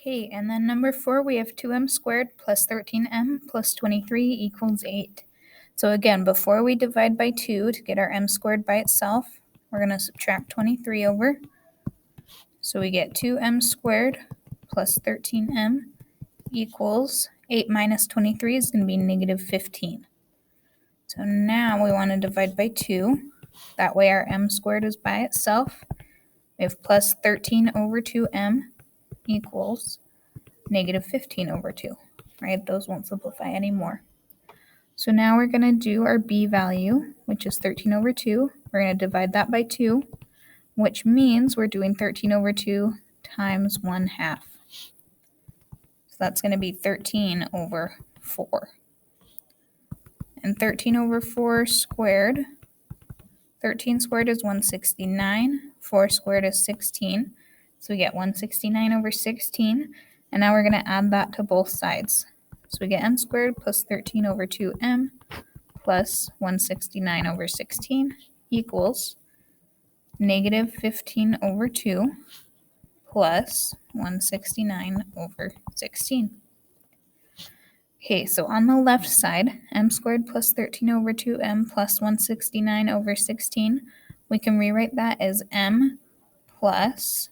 Okay, and then number 4, we have 2m squared plus 13m plus 23 equals 8. So again, before we divide by 2 to get our m squared by itself, we're going to subtract 23 over. So we get 2m squared plus 13m equals 8 minus 23 is going to be negative 15. So now we want to divide by 2. That way our m squared is by itself. We have plus 13 over 2m equals negative 15 over 2, right? Those won't simplify anymore. So now we're going to do our b value, which is 13 over 2. We're going to divide that by 2, which means we're doing 13 over 2 times 1/2. So that's going to be 13 over 4. And 13 over 4 squared, 13 squared is 169, 4 squared is 16. So we get 169 over 16, and now we're going to add that to both sides. So we get m squared plus 13 over 2m plus 169 over 16 equals negative 15 over 2 plus 169 over 16. Okay, so on the left side, m squared plus 13 over 2m plus 169 over 16, we can rewrite that as m plus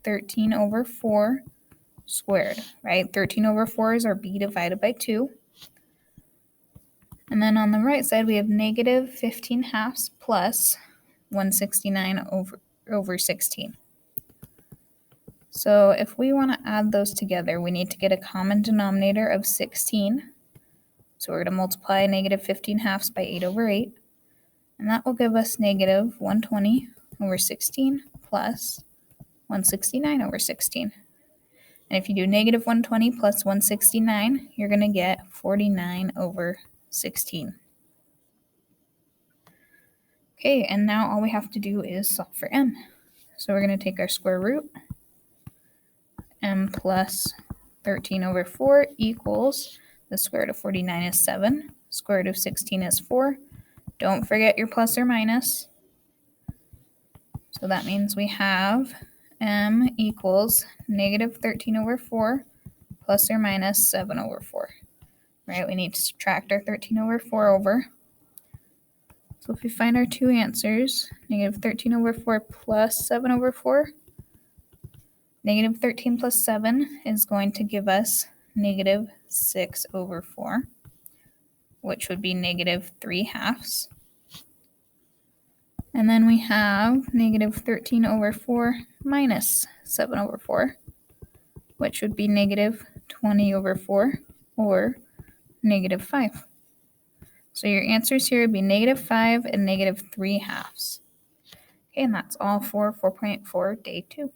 13 over 4 squared, right? 13 over 4 is our b divided by 2. And then on the right side, we have negative 15 halves plus 169 over 16. So if we want to add those together, we need to get a common denominator of 16. So we're going to multiply negative 15 halves by 8 over 8. And that will give us negative 120 over 16 plus 169 over 16. And if you do negative 120 plus 169, you're going to get 49 over 16. Okay, and now all we have to do is solve for m. So we're going to take our square root. M plus 13 over 4 equals, the square root of 49 is 7. Square root of 16 is 4. Don't forget your plus or minus. So that means we have m equals negative 13 over 4 plus or minus 7 over 4. Right, we need to subtract our 13 over 4 over. So if we find our two answers, negative 13 over 4 plus 7 over 4, negative 13 plus 7 is going to give us negative 6 over 4, which would be negative 3/2. And then we have negative 13 over 4 minus 7 over 4, which would be negative 20 over 4, or negative 5. So your answers here would be negative 5 and negative 3/2. Okay, and that's all for 4.4 day 2.